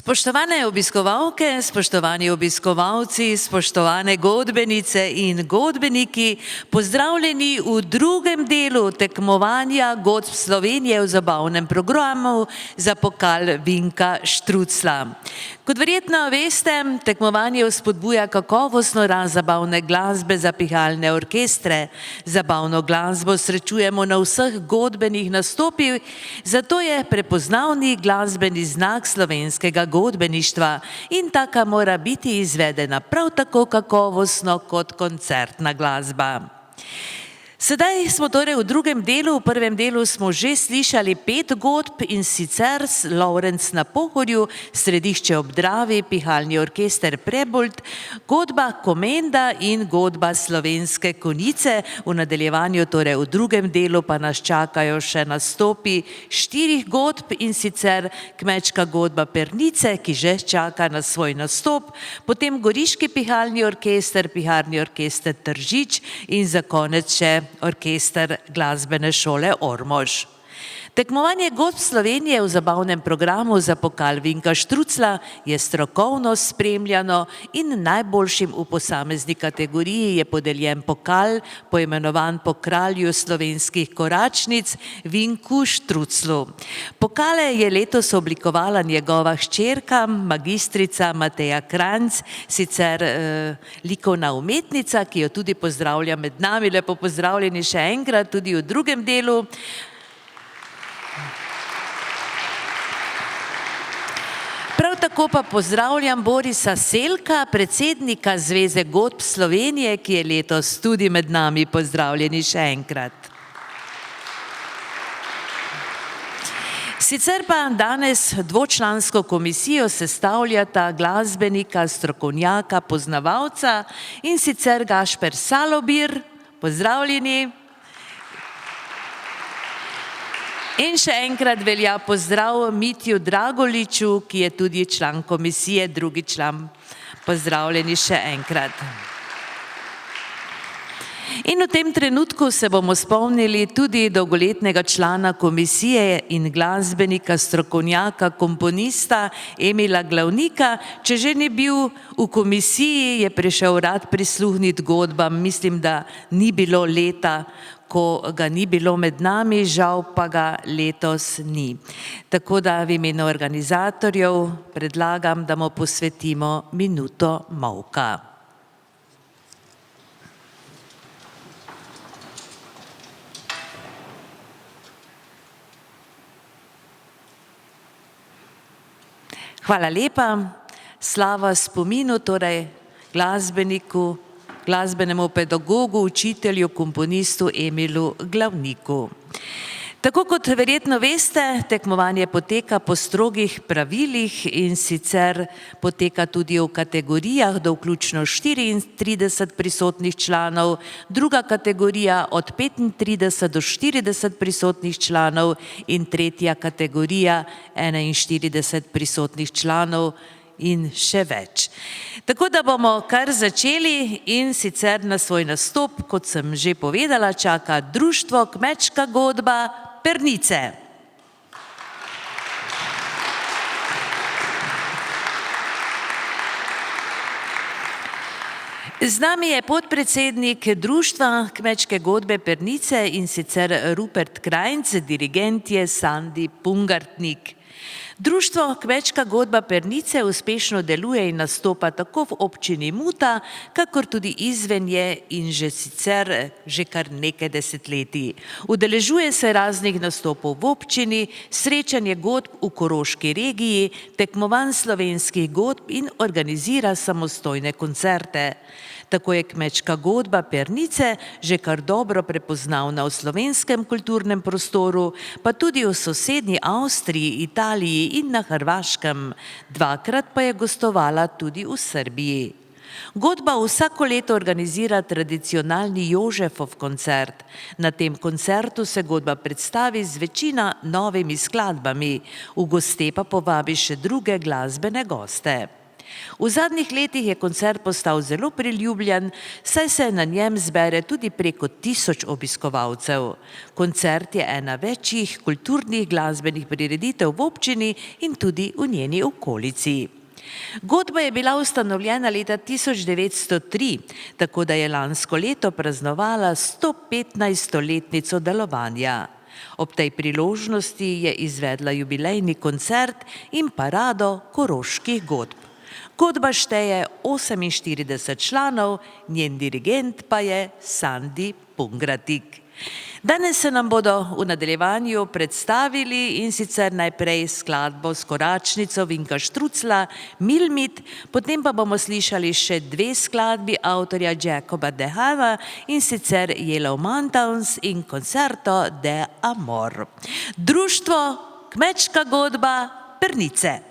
Spoštovane obiskovalke, spoštovani obiskovalci, spoštovane godbenice in godbeniki, pozdravljeni v drugem delu tekmovanja Godb Slovenije v zabavnem programu za pokal Vinka Štruclja. Kot verjetno veste, tekmovanje vzpodbuja kakovostno rast zabavne glasbe za pihalne orkestre. Zabavno glasbo srečujemo na vseh godbenih nastopih, zato je prepoznavni glasbeni znak slovenskega godbeništva in taka mora biti izvedena prav tako kakovostno kot koncertna glasba. Sedaj smo torej v drugem delu. V prvem delu smo že slišali 5 godb, in sicer Lovrenc na Pohorju, Središče ob Dravi, pihalni orkester Prebold, godba Komenda in godba Slovenske Konjice. V nadaljevanju, torej v drugem delu, pa nas čakajo še nastopi 4 godb, in sicer kmečka godba Pernice, ki že čaka na svoj nastop, potem Goriški pihalni orkester, pihalni orkester Tržič in za konec še orkester glasbene šole Ormož. Tekmovanje Godb Slovenije v zabavnem programu za pokal Vinka Štruclja je strokovno spremljano in najboljšim v posamezni kategoriji je podeljen pokal, poimenovan po kralju slovenskih koračnic Vinku Štruclju. Pokale je letos oblikovala njegova hčerka, magistrica Mateja Kranjc, sicer likovna umetnica, ki jo tudi pozdravljam med nami. Lepo pozdravljeni še enkrat tudi v drugem delu. Prav tako pa pozdravljam Borisa Selka, predsednika Zveze Godb Slovenije, ki je letos tudi med nami. Pozdravljeni še enkrat. Sicer pa danes dvočlansko komisijo sestavljata glasbenika, strokovnjaka, poznavalca, in sicer Gašper Salobir, pozdravljeni. In še enkrat velja pozdrav Mitju Dragoliču, ki je tudi član komisije, drugi član. Pozdravljeni še enkrat. In v tem trenutku se bomo spomnili tudi dolgoletnega člana komisije in glasbenika, strokovnjaka, komponista Emila Glavnika. Če že ni bil v komisiji, je prišel rad prisluhniti godbam. Mislim, da ni bilo leta, ko ga ni bilo med nami, žal pa ga letos ni. Tako da v imenu organizatorjev predlagam, da mu posvetimo minuto molka. Hvala lepa. Slava spominu, torej glasbeniku, glasbenemu pedagogu, učitelju, komponistu Emilu Glavniku. Tako kot verjetno veste, tekmovanje poteka po strogih pravilih, in sicer poteka tudi v kategorijah do vključno 34 prisotnih članov, druga kategorija od 35 do 40 prisotnih članov in tretja kategorija 41 prisotnih članov in še več. Tako da bomo kar začeli, in sicer na svoj nastop, kot sem že povedala, čaka društvo Kmečka godba Pernice. Z nami je podpredsednik društva Kmečke godbe Pernice, in sicer Rupert Krajnc, dirigent je Sandi Pungartnik. Društvo Kmečka godba Pernice uspešno deluje in nastopa tako v občini Muta, kakor tudi izven je in že sicer že kar nekaj desetletij. Udeležuje se raznih nastopov v občini, srečanje godb v Koroški regiji, tekmovanj slovenskih godb in organizira samostojne koncerte. Tako je Kmečka godba Pernice že kar dobro prepoznavna v slovenskem kulturnem prostoru, pa tudi v sosednji Avstriji, Italiji in na Hrvaškem. Dvakrat pa je gostovala tudi v Srbiji. Godba vsako leto organizira tradicionalni Jožefov koncert. Na tem koncertu se godba predstavi z večina novimi skladbami, v goste pa povabi še druge glasbene goste. V zadnjih letih je koncert postal zelo priljubljen, saj se na njem zbere tudi preko 1000 obiskovalcev. Koncert je ena večjih kulturnih glasbenih prireditev v občini in tudi v njeni okolici. Godba je bila ustanovljena leta 1903, tako da je lansko leto praznovala 115-letnico delovanja. Ob tej priložnosti je izvedla jubilejni koncert in parado koroških godb. Godba šteje 48 članov, njen dirigent pa je Sandi Pungratik. Danes se nam bodo v nadaljevanju predstavili in sicer najprej skladbo s koračnico Vinka Štruclja Milmit, potem pa bomo slišali še 2 skladbi avtorja Jacoba Dehana in sicer Yellow Mountains in Concerto de Amor. Društvo Kmečka godba Brnice.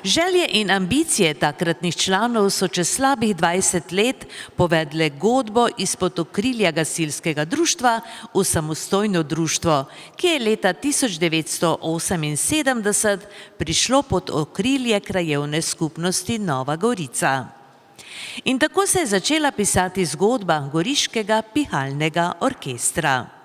Želje in ambicije takratnih članov so čez slabih 20 let povedle godbo izpod okrilja gasilskega društva v samostojno društvo, ki je leta 1978 prišlo pod okrilje krajevne skupnosti Nova Gorica. In tako se je začela pisati zgodba Goriškega pihalnega orkestra.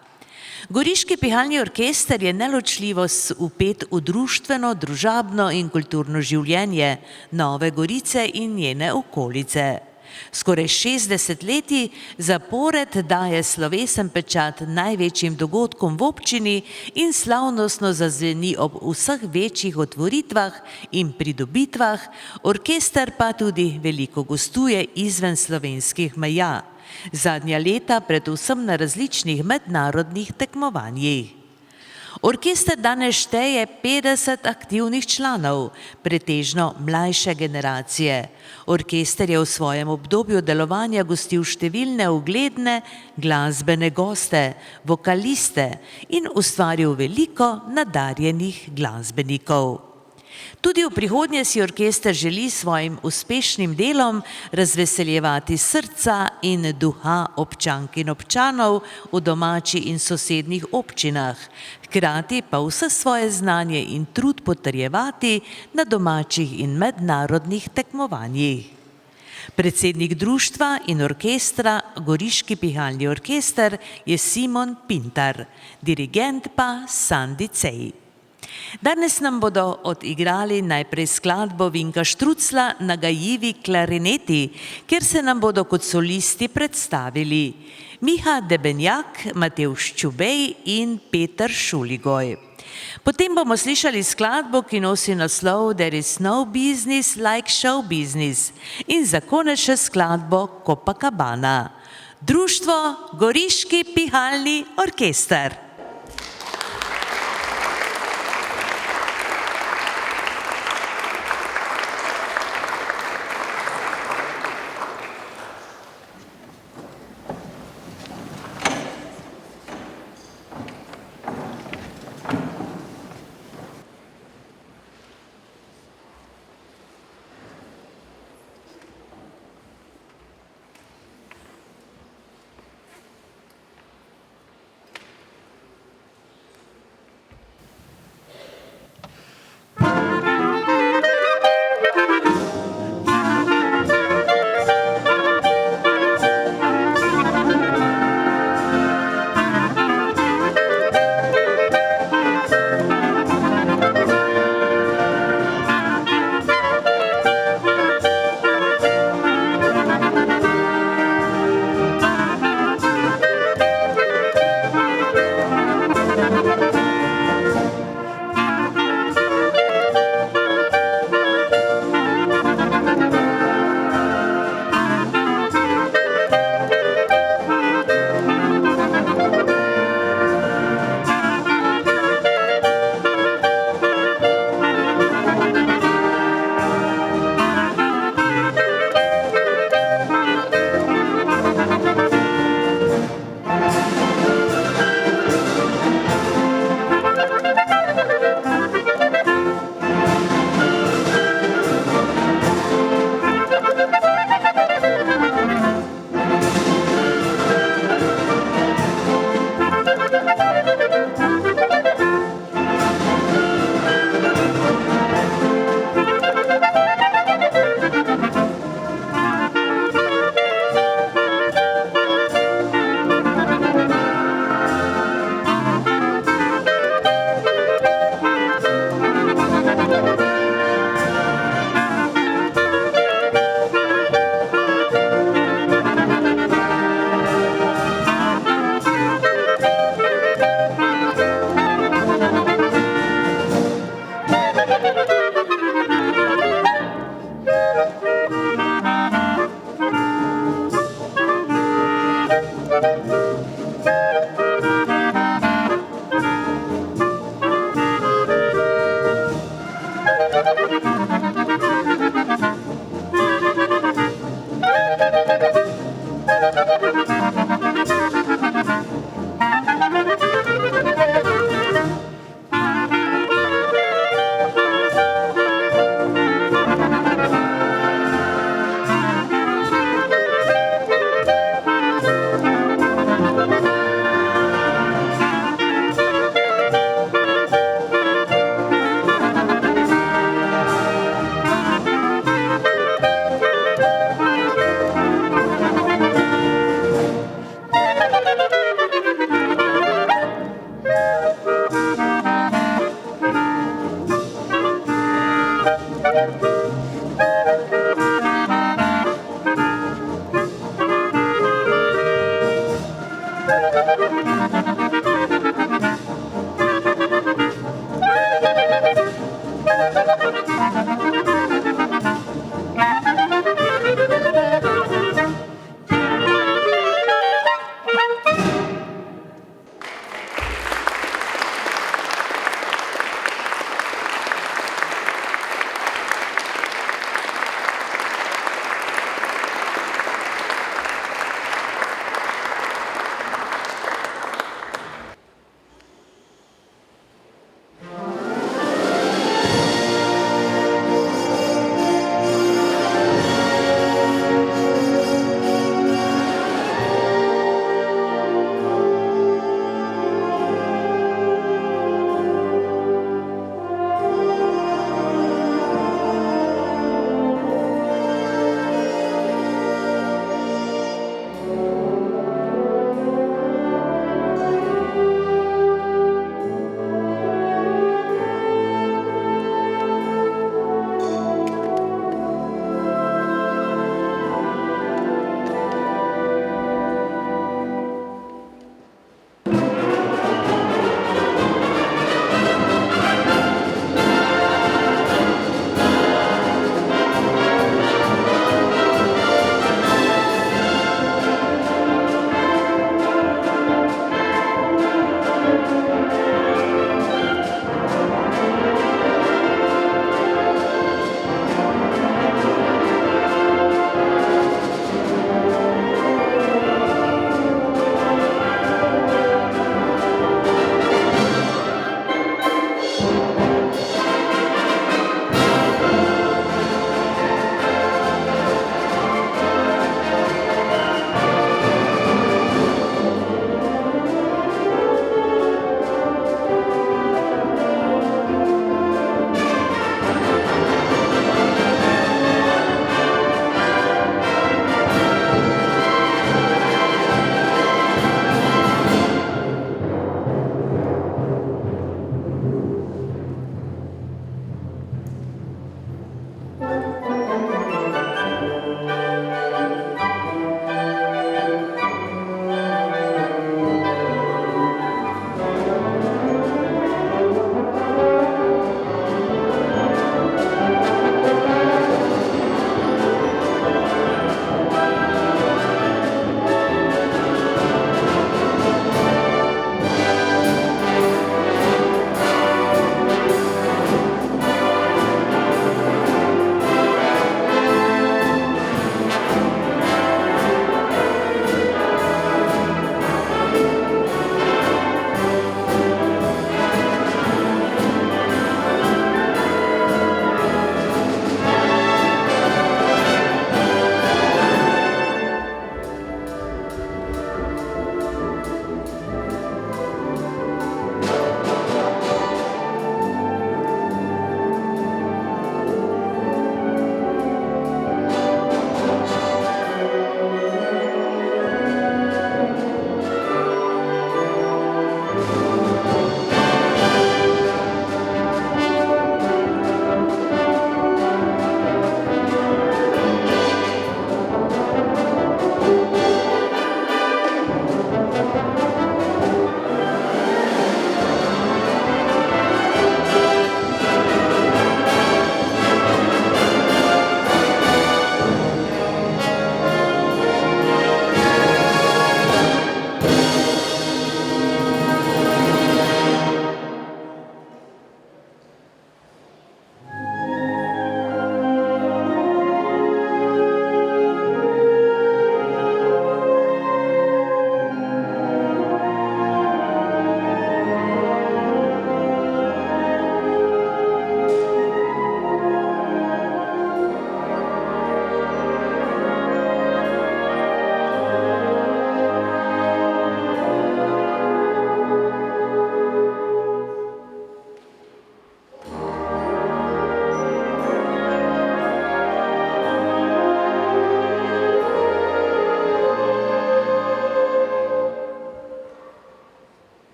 Goriški pihalni orkester je neločljivo vpet v društveno, družabno in kulturno življenje Nove Gorice in njene okolice. Skoraj 60 leti zapored daje slovesen pečat največjim dogodkom v občini in slavnostno zazveni ob vseh večjih otvoritvah in pridobitvah, orkester pa tudi veliko gostuje izven slovenskih meja. Zadnja leta predvsem na različnih mednarodnih tekmovanjih. Orkester danes šteje 50 aktivnih članov, pretežno mlajše generacije. Orkester je v svojem obdobju delovanja gostil številne ugledne glasbene goste, vokaliste in ustvaril veliko nadarjenih glasbenikov. Tudi v prihodnje si orkester želi s svojim uspešnim delom razveseljevati srca in duha občank in občanov v domači in sosednjih občinah, hkrati pa vse svoje znanje in trud potrjevati na domačih in mednarodnih tekmovanjih. Predsednik društva in orkestra Goriški pihalni orkester je Simon Pintar, dirigent pa Sandi Cej. Danes nam bodo odigrali najprej skladbo Vinka Štruclja Nagajivi klarineti, kjer se nam bodo kot solisti predstavili Miha Debenjak, Matevž Čubej in Peter Šuligoj. Potem bomo slišali skladbo, ki nosi naslov There is no business like show business in za konec še skladbo Copacabana. Društvo Goriški pihalni orkester.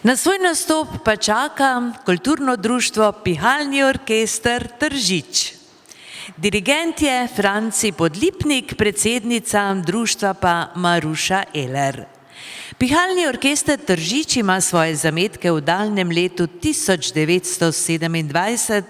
Na svoj nastop pa čaka kulturno društvo Pihalni orkester Tržič. Dirigent je Franci Podlipnik, predsednica društva pa Maruša Eler. Pihalni orkester Tržič ima svoje zametke v daljnem letu 1927,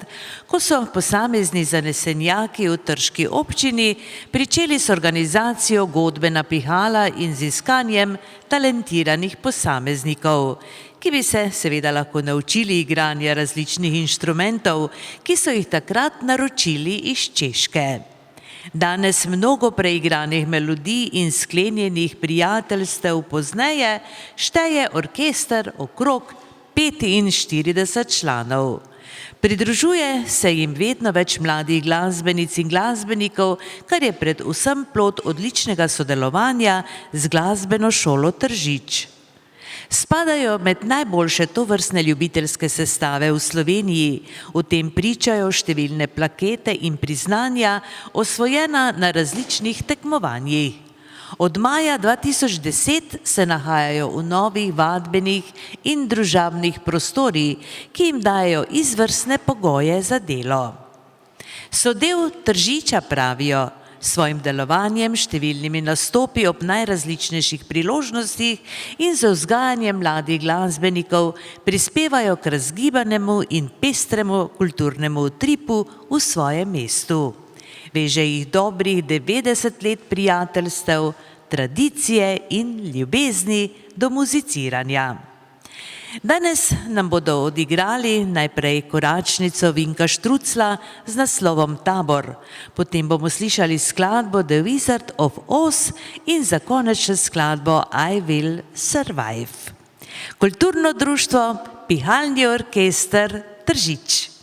ko so posamezni zanesenjaki v trški občini pričeli s organizacijo godbena pihala in z iskanjem talentiranih posameznikov, ki bi se seveda lahko naučili igranja različnih inštrumentov, ki so jih takrat naročili iz Češke. Danes mnogo preigranih melodij in sklenjenih prijateljstev pozneje šteje orkester okrog 45 članov. Pridružuje se jim vedno več mladih glasbenic in glasbenikov, kar je predvsem plod odličnega sodelovanja z glasbeno šolo Tržič. Spadajo med najboljše tovrstne ljubiteljske sestave v Sloveniji, o tem pričajo številne plakete in priznanja, osvojena na različnih tekmovanjih. Od maja 2010 se nahajajo v novih vadbenih in družabnih prostorih, ki jim dajejo izvrstne pogoje za delo. So del Tržiča, pravijo, s svojim delovanjem, številnimi nastopi ob najrazličnejših priložnostih in z vzgajanjem mladih glasbenikov prispevajo k razgibanemu in pestremu kulturnemu utripu v svojem mestu. Veže jih dobrih 90 let prijateljstev, tradicije in ljubezni do muziciranja. Danes nam bodo odigrali najprej koračnico Vinka Štruclja z naslovom Tabor, potem bomo slišali skladbo The Wizard of Oz in za konec še skladbo I Will Survive. Kulturno društvo Pihalni orkester Tržič.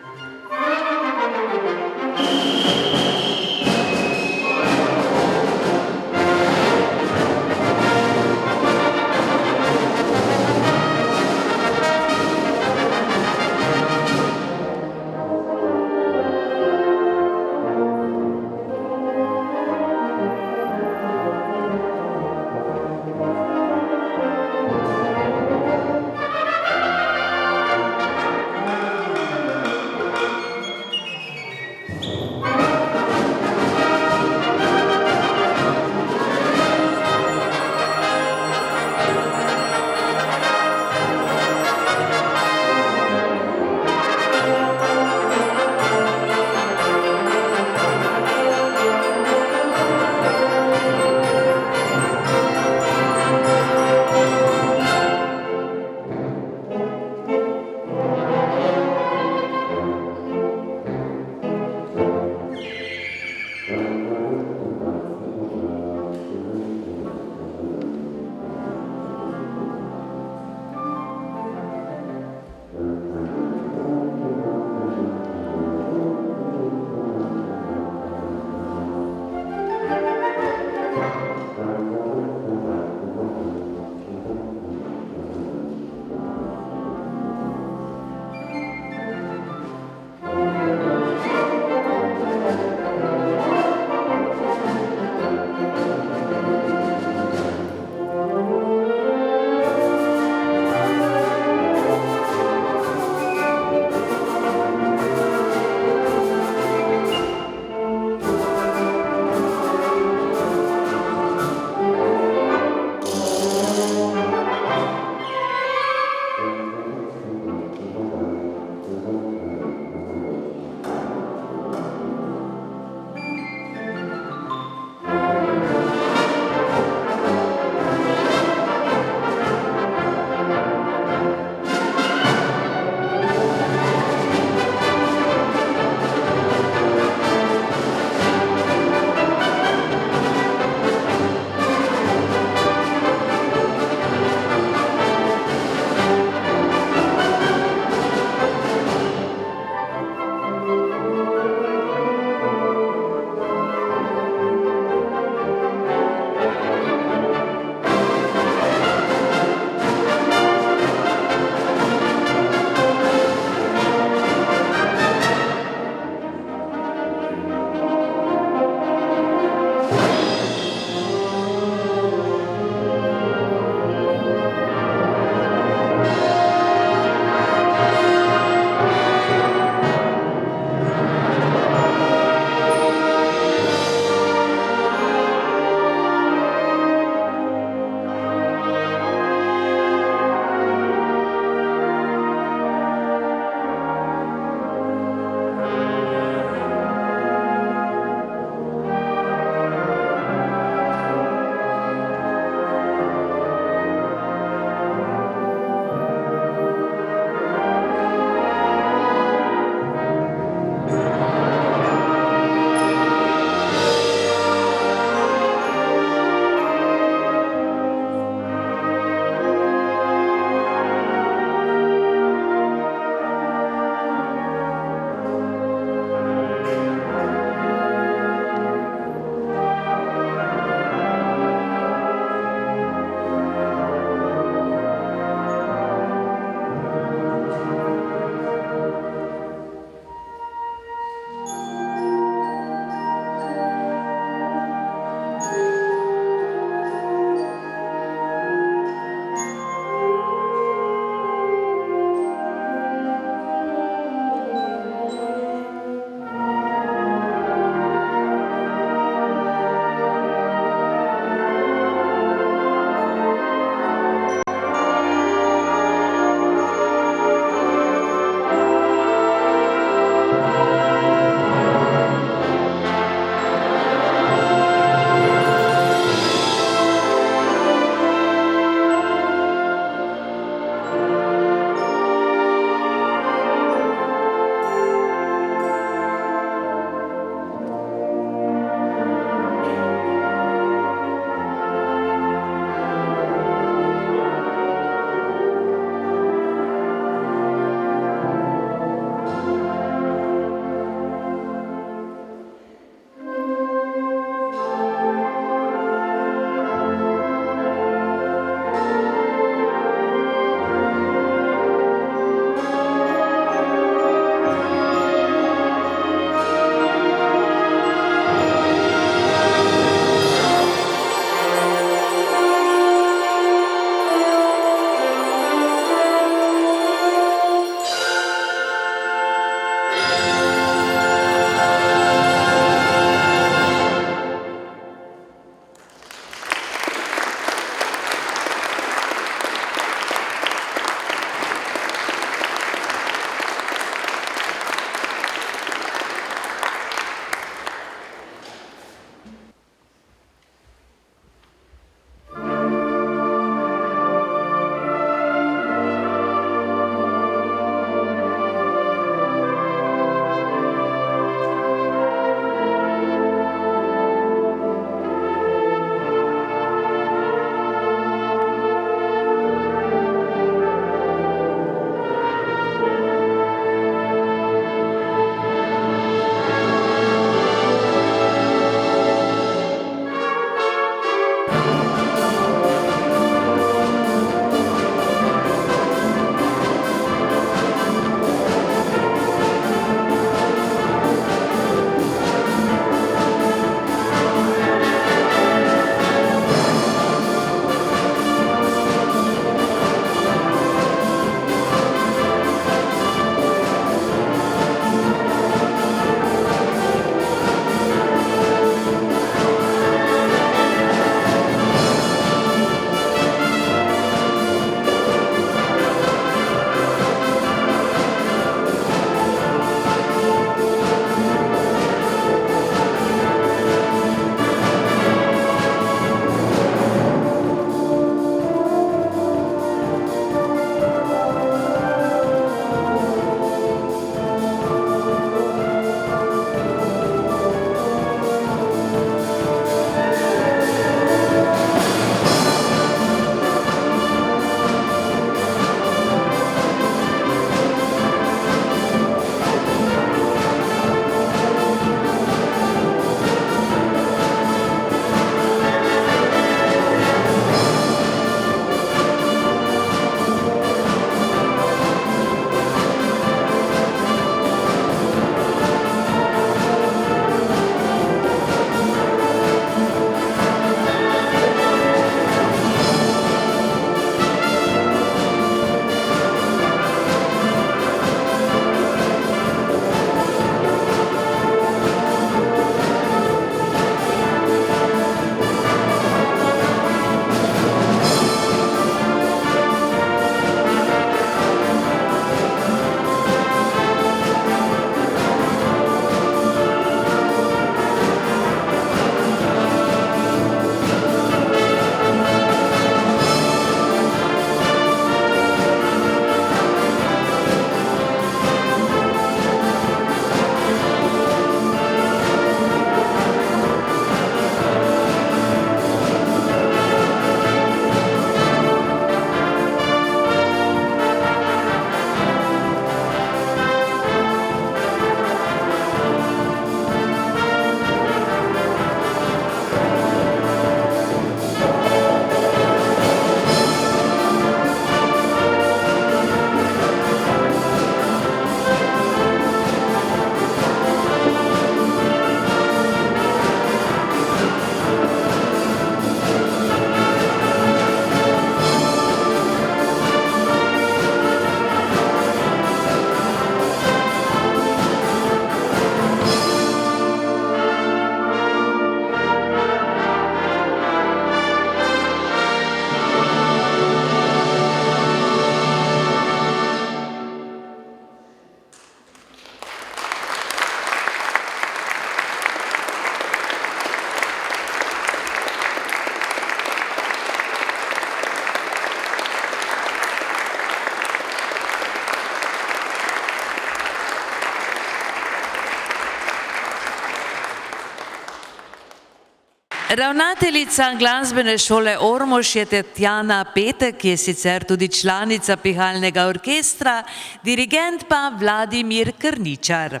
Ravnateljica glasbene šole Ormož je Tatjana Petek, ki je sicer tudi članica pihalnega orkestra, dirigent pa Vladimir Krničar.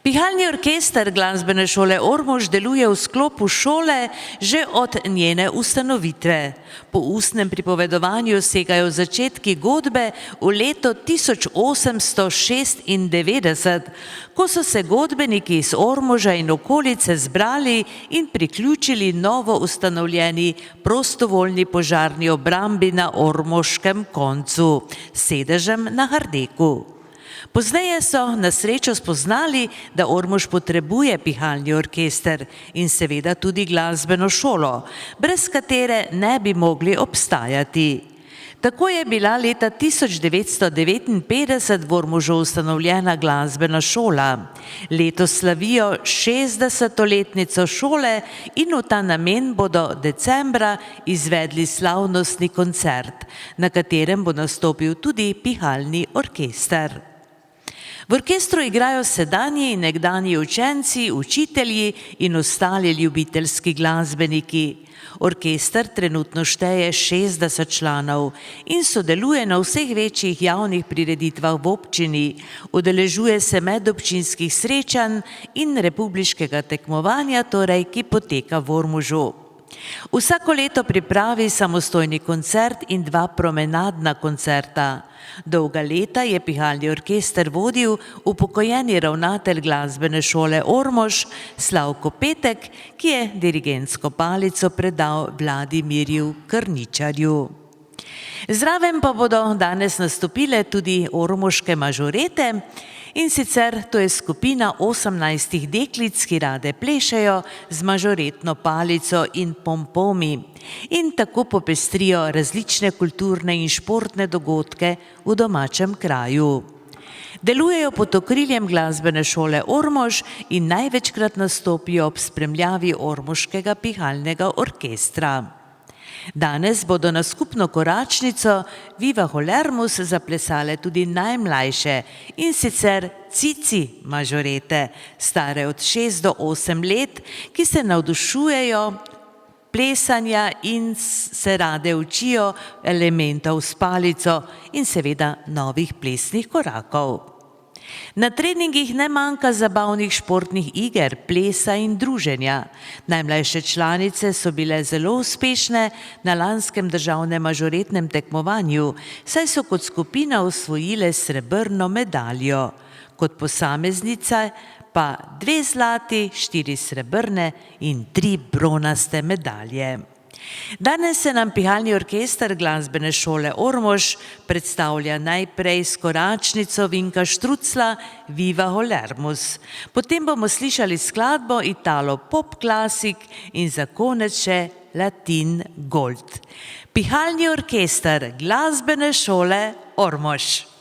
Pihalni orkester glasbene šole Ormož deluje v sklopu šole že od njene ustanovitve. Po ustnem pripovedovanju segajo začetki godbe v leto 1896, ko so se godbeniki iz Ormoža in okolice zbrali in priključili novo ustanovljeni prostovoljni požarni obrambi na ormoškem koncu, s sedežem na Hardeku. Pozneje so na srečo spoznali, da Ormož potrebuje pihalni orkester in seveda tudi glasbeno šolo, brez katere ne bi mogli obstajati. Tako je bila leta 1959 v Ormožu ustanovljena glasbena šola. Letos slavijo 60-letnico šole in v ta namen bodo decembra izvedli slavnostni koncert, na katerem bo nastopil tudi pihalni orkester. V orkestru igrajo sedanji in nekdanji učenci, učitelji in ostali ljubiteljski glasbeniki. Orkester trenutno šteje 60 članov in sodeluje na vseh večjih javnih prireditvah v občini, udeležuje se medobčinskih srečanj in republiškega tekmovanja, torej, ki poteka v Ormožu. Vsako leto pripravi samostojni koncert in 2 promenadna koncerta. Dolga leta je pihalni orkester vodil upokojeni ravnatelj glasbene šole Ormož Slavko Petek, ki je dirigentsko palico predal Vladimirju Krničarju. Zraven pa bodo danes nastopile tudi ormoške mažorete, in sicer to je skupina 18 deklic, ki rade plešejo z mažoretno palico in pompomi in tako popestrijo različne kulturne in športne dogodke v domačem kraju. Delujejo pod okriljem glasbene šole Ormož in največkrat nastopijo ob spremljavi ormoškega pihalnega orkestra. Danes bodo na skupno koračnico Viva Holermus zaplesale tudi najmlajše, in sicer cici mažorete, stare od 6 do 8 let, ki se navdušujejo plesanja in se rade učijo elementov s palico in seveda novih plesnih korakov. Na treningih ne manjka zabavnih športnih iger, plesa in druženja. Najmlajše članice so bile zelo uspešne na lanskem državnem mažoretnem tekmovanju, saj so kot skupina osvojile srebrno medaljo. Kot posameznica pa 2 zlati, 4 srebrne in 3 bronaste medalje. Danes se nam pihalni orkester glasbene šole Ormož predstavlja najprej s koračnico Vinka Štruclja Viva Holermus. Potem bomo slišali skladbo Italo pop klasik in za konec še Latin Gold. Pihalni orkester glasbene šole Ormož.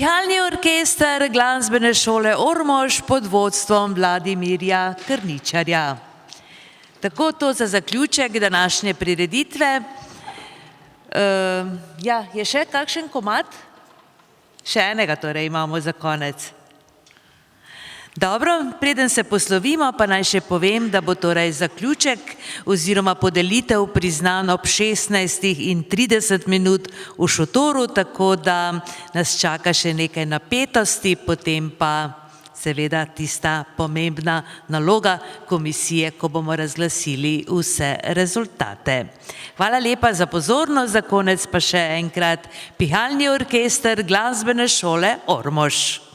Pihalni orkester glasbene šole Ormož pod vodstvom Vladimirja Krničarja. Tako to za zaključek današnje prireditve. Ja, je še kakšen komad? Še enega torej imamo za konec. Dobro, preden se poslovimo, pa naj še povem, da bo torej zaključek oziroma podelitev priznan ob 16:30 v šotoru, tako da nas čaka še nekaj napetosti, potem pa seveda tista pomembna naloga komisije, ko bomo razglasili vse rezultate. Hvala lepa za pozornost, za konec pa še enkrat Pihalni orkester glasbene šole Ormož.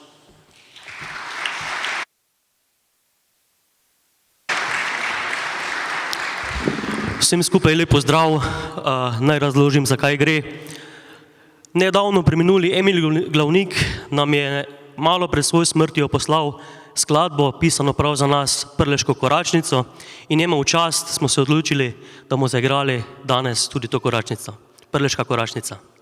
Vsem skupaj lep pozdrav, naj razložim, zakaj gre. Nedavno preminuli Emil Glavnik nam je malo pred svojo smrtjo poslal skladbo, pisano prav za nas, Prleško koračnico, in njemu v čast smo se odločili, da bomo zaigrali danes tudi to koračnico, Prleška koračnica.